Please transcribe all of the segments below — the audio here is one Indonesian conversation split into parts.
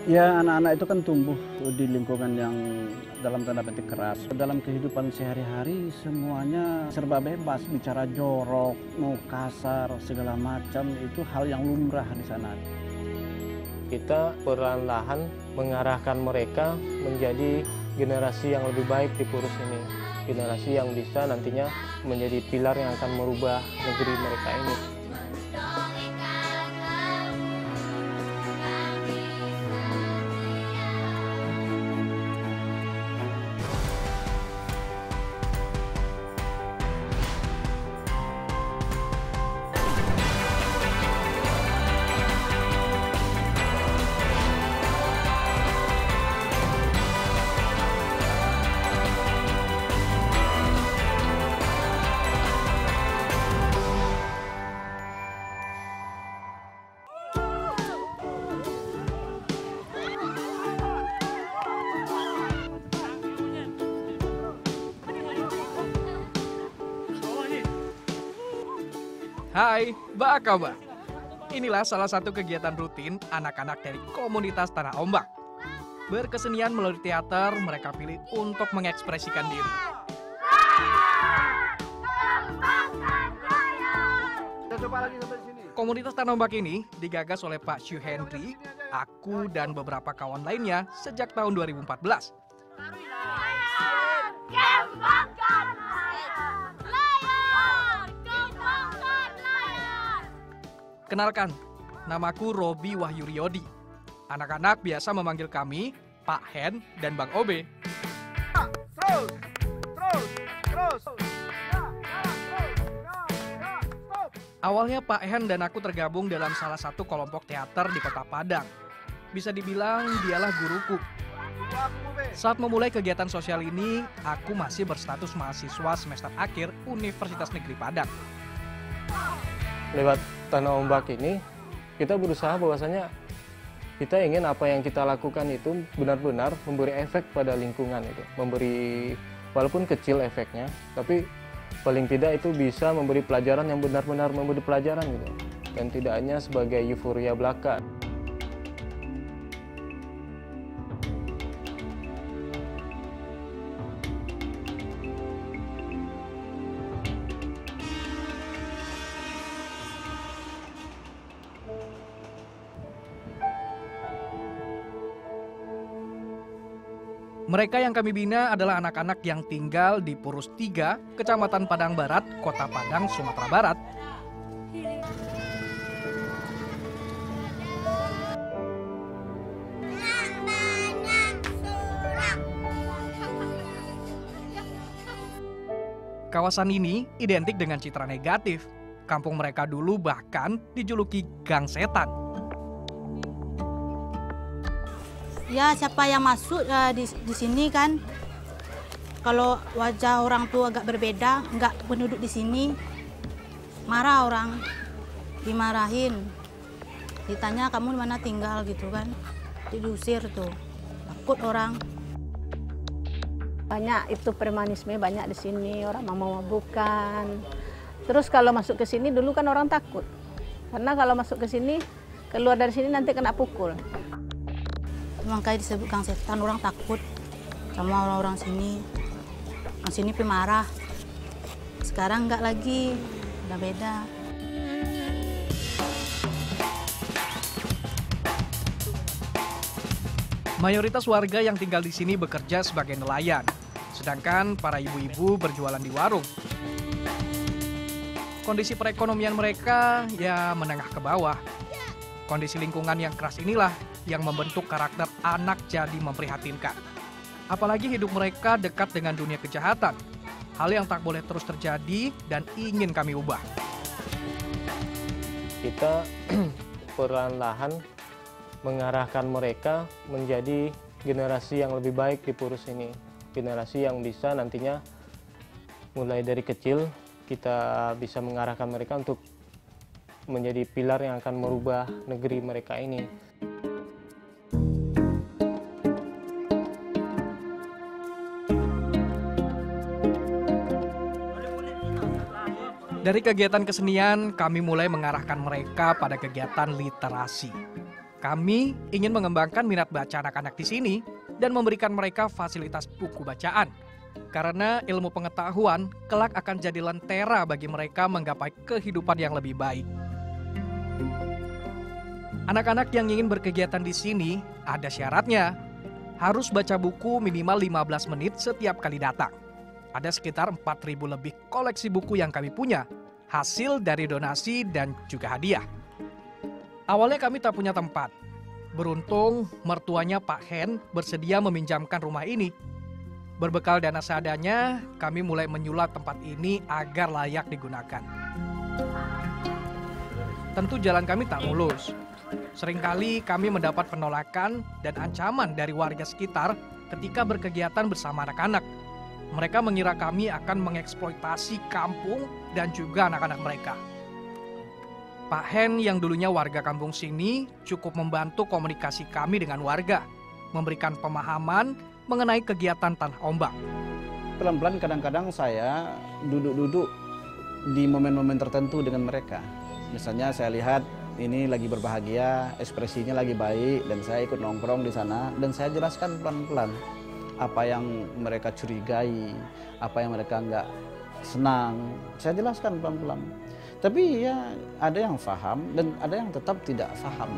Ya, anak-anak itu kan tumbuh di lingkungan yang dalam tanda petik keras. Dalam kehidupan sehari-hari semuanya serba bebas, bicara jorok, mau kasar, segala macam itu hal yang lumrah di sana. Kita perlahan-lahan mengarahkan mereka menjadi generasi yang lebih baik di Purus ini. Generasi yang bisa nantinya menjadi pilar yang akan merubah negeri mereka ini. Hai, apa kabar? Inilah salah satu kegiatan rutin anak-anak dari komunitas Tanah Ombak. Berkesenian melalui teater, mereka pilih untuk mengekspresikan diri. Komunitas Tanah Ombak ini digagas oleh Pak Syu Hendri, aku dan beberapa kawan lainnya sejak tahun 2014. Kenalkan, namaku Robi Wahyu Riyodi. Anak-anak biasa memanggil kami Pak Hen dan Bang Obe. Awalnya Pak Hen dan aku tergabung dalam salah satu kelompok teater di Kota Padang. Bisa dibilang dialah guruku. Saat memulai kegiatan sosial ini, aku masih berstatus mahasiswa semester akhir Universitas Negeri Padang. Lewat Tanah Ombak ini, kita berusaha bahwasanya kita ingin apa yang kita lakukan itu benar-benar memberi efek pada lingkungan itu. Memberi, walaupun kecil efeknya, tapi paling tidak itu bisa memberi pelajaran yang benar-benar memberi pelajaran gitu. Dan tidak hanya sebagai euforia belaka. Mereka yang kami bina adalah anak-anak yang tinggal di Purus 3, Kecamatan Padang Barat, Kota Padang, Sumatera Barat. Kawasan ini identik dengan citra negatif. Kampung mereka dulu bahkan dijuluki Gang Setan. Ya, siapa yang masuk di sini kan, kalau wajah orang tua agak berbeda, nggak penduduk di sini, marah orang, dimarahin, ditanya kamu di mana tinggal gitu kan, diusir tuh, takut orang. Banyak itu premanisme, banyak di sini orang mau mabukan. Terus kalau masuk ke sini dulu kan orang takut, karena kalau masuk ke sini, keluar dari sini nanti kena pukul. Makanya disebut Gang Setan, orang takut sama orang-orang sini. Orang sini pemarah. Sekarang enggak lagi, udah beda. Mayoritas warga yang tinggal di sini bekerja sebagai nelayan, sedangkan para ibu-ibu berjualan di warung. Kondisi perekonomian mereka ya menengah ke bawah. Kondisi lingkungan yang keras inilah yang membentuk karakter anak jadi memprihatinkan. Apalagi hidup mereka dekat dengan dunia kejahatan. Hal yang tak boleh terus terjadi dan ingin kami ubah. Kita perlahan-lahan mengarahkan mereka menjadi generasi yang lebih baik di Purus ini. Generasi yang bisa nantinya mulai dari kecil kita bisa mengarahkan mereka untuk menjadi pilar yang akan merubah negeri mereka ini. Dari kegiatan kesenian, kami mulai mengarahkan mereka pada kegiatan literasi. Kami ingin mengembangkan minat baca anak-anak di sini dan memberikan mereka fasilitas buku bacaan. Karena ilmu pengetahuan kelak akan jadi lentera bagi mereka menggapai kehidupan yang lebih baik. Anak-anak yang ingin berkegiatan di sini ada syaratnya. Harus baca buku minimal 15 menit setiap kali datang. Ada sekitar 4.000 lebih koleksi buku yang kami punya, hasil dari donasi dan juga hadiah. Awalnya kami tak punya tempat. Beruntung mertuanya Pak Hen bersedia meminjamkan rumah ini. Berbekal dana seadanya, kami mulai menyulap tempat ini agar layak digunakan. Tentu jalan kami tak mulus. Seringkali kami mendapat penolakan dan ancaman dari warga sekitar ketika berkegiatan bersama anak-anak. Mereka mengira kami akan mengeksploitasi kampung dan juga anak-anak mereka. Pak Hen yang dulunya warga kampung sini cukup membantu komunikasi kami dengan warga, memberikan pemahaman mengenai kegiatan tanah ombak. Pelan-pelan kadang-kadang saya duduk-duduk di momen-momen tertentu dengan mereka. Misalnya saya lihat ini lagi berbahagia, ekspresinya lagi baik, dan saya ikut nongkrong di sana, dan saya jelaskan pelan-pelan apa yang mereka curigai, apa yang mereka nggak senang, saya jelaskan pelan-pelan. Tapi ya ada yang paham dan ada yang tetap tidak paham.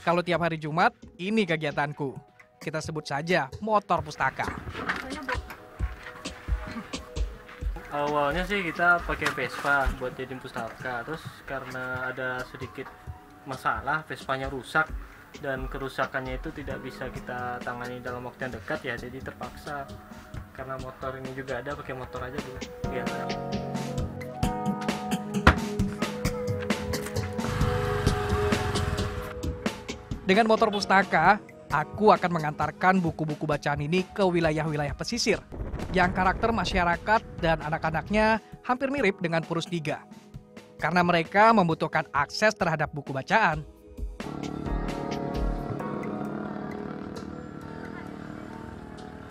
Kalau tiap hari Jumat, ini kegiatanku. Kita sebut saja motor pustaka. Awalnya sih kita pakai Vespa buat jadiin pustaka, terus karena ada sedikit masalah, Vespanya rusak dan kerusakannya itu tidak bisa kita tangani dalam waktu yang dekat ya, jadi terpaksa karena motor ini juga ada, pakai motor aja dulu biasa. Dengan motor pustaka, aku akan mengantarkan buku-buku bacaan ini ke wilayah-wilayah pesisir yang karakter masyarakat dan anak-anaknya hampir mirip dengan Purusdiga. Karena mereka membutuhkan akses terhadap buku bacaan.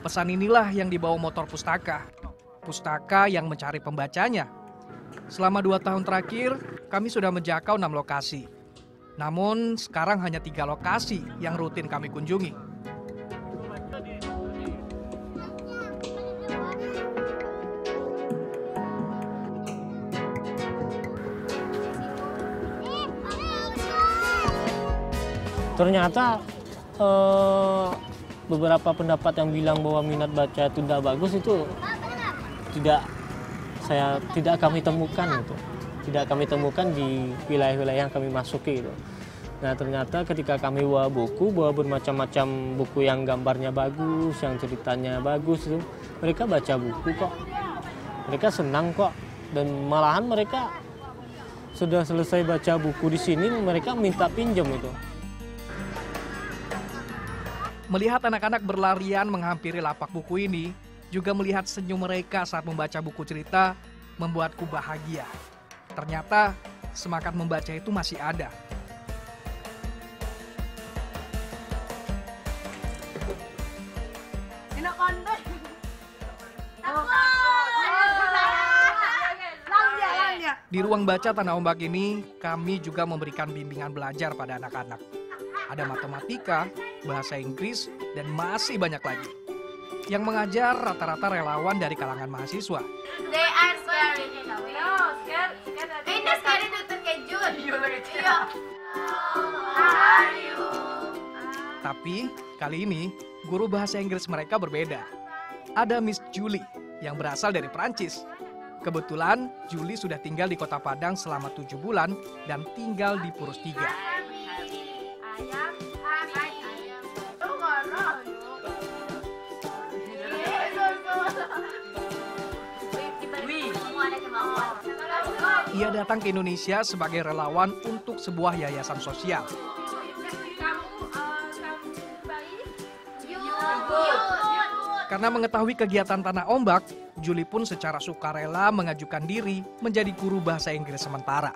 Pesan inilah yang dibawa motor pustaka. Pustaka yang mencari pembacanya. Selama 2 tahun terakhir, kami sudah menjangkau 6 lokasi. Namun sekarang hanya 3 lokasi yang rutin kami kunjungi. Ternyata beberapa pendapat yang bilang bahwa minat baca itu tidak bagus itu tidak kami temukan itu. Tidak kami temukan di wilayah-wilayah yang kami masuki itu. Nah ternyata ketika kami bawa buku, bawa bermacam-macam buku yang gambarnya bagus, yang ceritanya bagus itu, mereka baca buku kok. Mereka senang kok, dan malahan mereka sudah selesai baca buku di sini, mereka minta pinjam itu. Melihat anak-anak berlarian menghampiri lapak buku ini, juga melihat senyum mereka saat membaca buku cerita, membuatku bahagia. Ternyata semangat membaca itu masih ada. Di ruang baca Tanah Ombak ini, kami juga memberikan bimbingan belajar pada anak-anak. Ada matematika, bahasa Inggris, dan masih banyak lagi. Yang mengajar rata-rata relawan dari kalangan mahasiswa. They are scary. No, scary. Ini scary itu terkejut. Iya. How are you? Tapi kali ini guru bahasa Inggris mereka berbeda. Ada Miss Julie yang berasal dari Perancis. Kebetulan Juli sudah tinggal di Kota Padang selama 7 bulan dan tinggal di Purus 3. Ayam. Ia datang ke Indonesia sebagai relawan untuk sebuah yayasan sosial. Karena mengetahui kegiatan Tanah Ombak, Juli pun secara sukarela mengajukan diri menjadi guru bahasa Inggris sementara.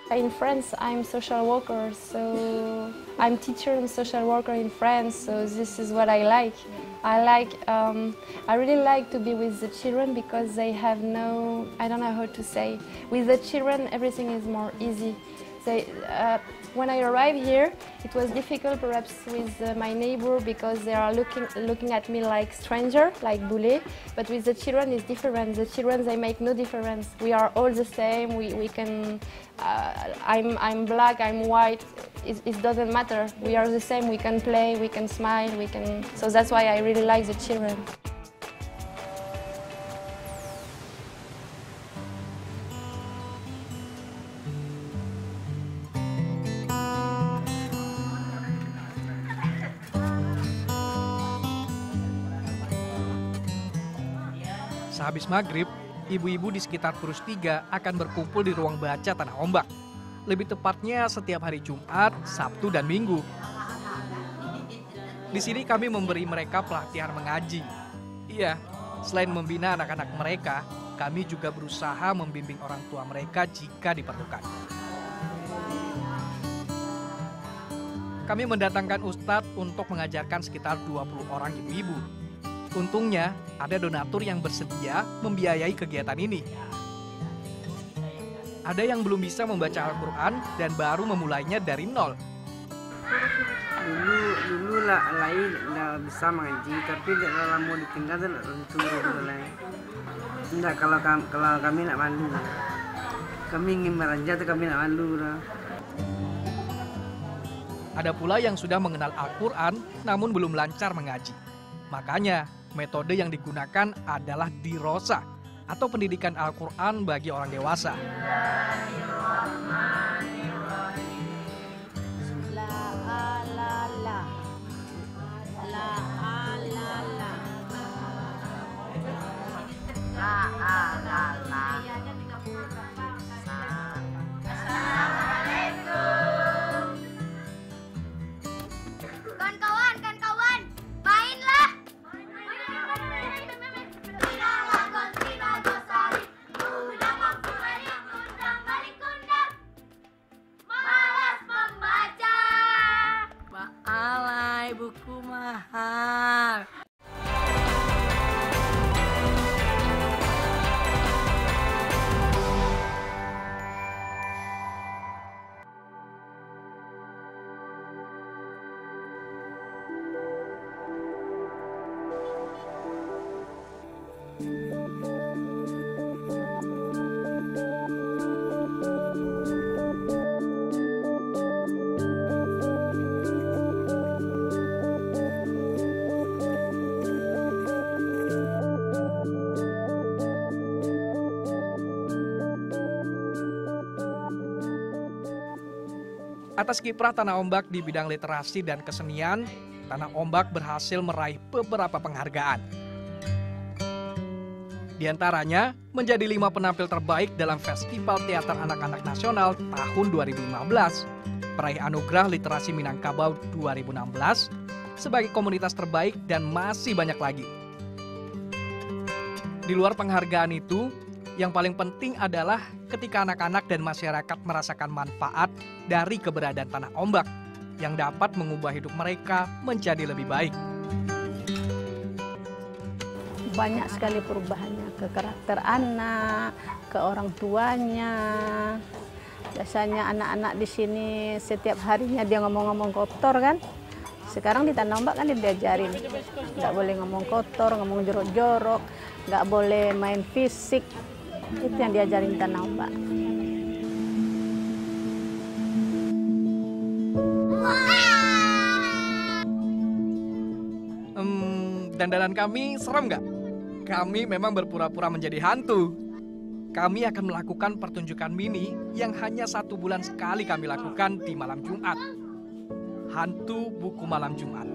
In France, I'm social worker, so I'm teacher and social worker in France. So this is what I like. I really like to be with the children because they have no, I don't know how to say. With the children, everything is more easy. When I arrived here, it was difficult perhaps with my neighbor because they are looking at me like stranger, like bule. But with the children, it's different. The children, they make no difference. We are all the same. We can. I'm black. I'm white. It doesn't matter. We are the same. We can play. We can smile. We can. So that's why I really like the children. Sehabis maghrib, ibu-ibu di sekitar Purus 3 akan berkumpul di ruang baca Tanah Ombak. Lebih tepatnya setiap hari Jumat, Sabtu, dan Minggu. Di sini kami memberi mereka pelatihan mengaji. Iya, selain membina anak-anak mereka, kami juga berusaha membimbing orang tua mereka jika diperlukan. Kami mendatangkan ustadz untuk mengajarkan sekitar 20 orang ibu-ibu. Untungnya, ada donatur yang bersedia membiayai kegiatan ini. Ada yang belum bisa membaca Al-Quran dan baru memulainya dari nol. Dulu lah lain nggak bisa mengaji, tapi kalau mau ditinggal dan turun mulai. Enggak, kalau kami nak malu. Kami ingin meranja, tapi kami nak malu lah. Ada pula yang sudah mengenal Al-Quran namun belum lancar mengaji. Makanya, metode yang digunakan adalah dirosa atau pendidikan Al-Quran bagi orang dewasa. Kawan-kawan, mainlah. Malas membaca. Alay, buku mahal. Atas kiprah Tanah Ombak di bidang literasi dan kesenian, Tanah Ombak berhasil meraih beberapa penghargaan. Di antaranya, menjadi 5 penampil terbaik dalam Festival Teater Anak-anak Nasional tahun 2015, peraih Anugerah Literasi Minangkabau 2016, sebagai komunitas terbaik dan masih banyak lagi. Di luar penghargaan itu, yang paling penting adalah ketika anak-anak dan masyarakat merasakan manfaat dari keberadaan Tanah Ombak yang dapat mengubah hidup mereka menjadi lebih baik. Banyak sekali perubahannya ke karakter anak, ke orang tuanya. Biasanya anak-anak di sini setiap harinya dia ngomong-ngomong kotor kan. Sekarang di Tanah Ombak kan diajarin, nggak boleh ngomong kotor, ngomong jorok-jorok, nggak boleh main fisik. Itu yang diajarin di Tanah Ombak. Dandanan kami serem nggak? Kami memang berpura-pura menjadi hantu. Kami akan melakukan pertunjukan mini yang hanya 1 bulan sekali kami lakukan di malam Jumat. Hantu buku malam Jumat.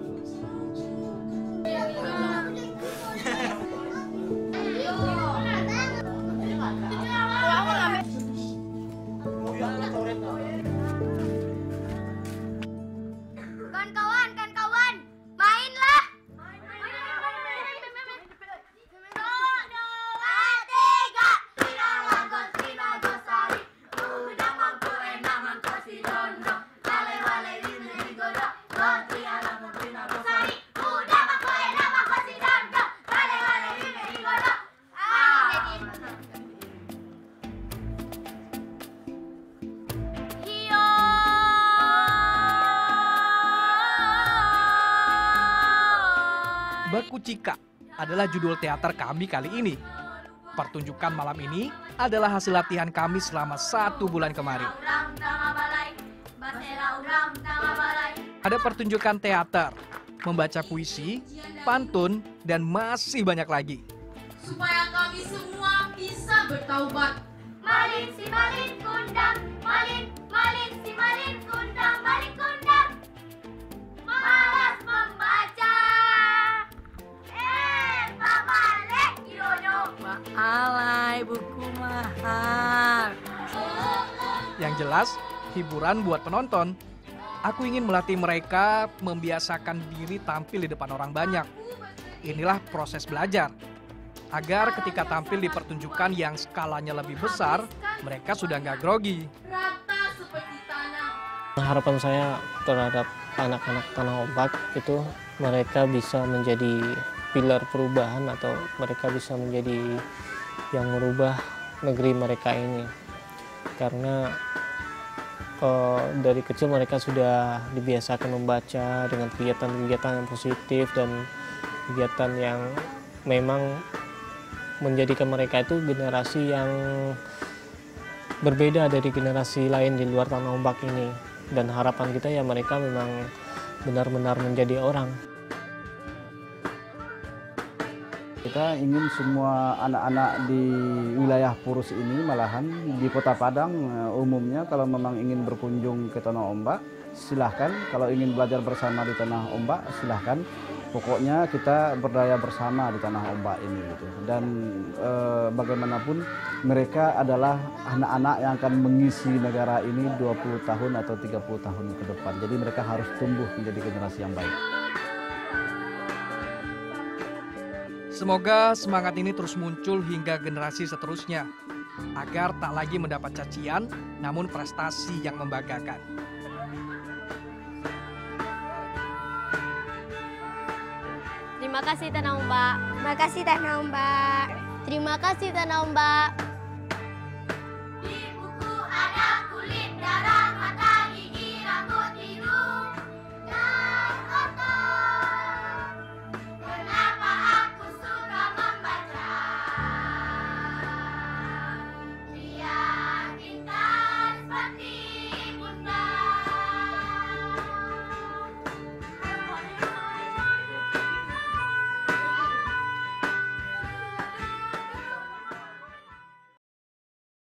Kawan-kawan, mainlah. Baku Cika adalah judul teater kami kali ini. Pertunjukan malam ini adalah hasil latihan kami selama 1 bulan kemarin. Ada pertunjukan teater, membaca puisi, pantun, dan masih banyak lagi. Supaya kami semua bisa bertaubat. Malin si malin kundang, malin si malin kundang, malin kundang. Malas membaca. Pak Malek Yono. Alay, buku mahal. Yang jelas, hiburan buat penonton. Aku ingin melatih mereka membiasakan diri tampil di depan orang banyak. Inilah proses belajar. Agar ketika tampil di pertunjukan yang skalanya lebih besar, mereka sudah nggak grogi. Rata seperti tanah. Harapan saya terhadap anak-anak Tanah Ombak itu mereka bisa menjadi pilar perubahan atau mereka bisa menjadi yang merubah negeri mereka ini. Karena dari kecil mereka sudah dibiasakan membaca dengan kegiatan-kegiatan yang positif dan kegiatan yang memang menjadikan mereka itu generasi yang berbeda dari generasi lain di luar Tanah Ombak ini. Dan harapan kita ya mereka memang benar-benar menjadi orang. Kita ingin semua anak-anak di wilayah Purus ini, malahan di Kota Padang umumnya, kalau memang ingin berkunjung ke Tanah Ombak, silahkan. Kalau ingin belajar bersama di Tanah Ombak, silahkan. Pokoknya kita berdaya bersama di Tanah Ombak ini gitu. Dan bagaimanapun mereka adalah anak-anak yang akan mengisi negara ini 20 tahun atau 30 tahun ke depan. Jadi mereka harus tumbuh menjadi generasi yang baik. Semoga semangat ini terus muncul hingga generasi seterusnya, agar tak lagi mendapat cacian, namun prestasi yang membanggakan. Terima kasih Tanah Ombak. Terima kasih Tanah Ombak. Terima kasih Tanah Ombak.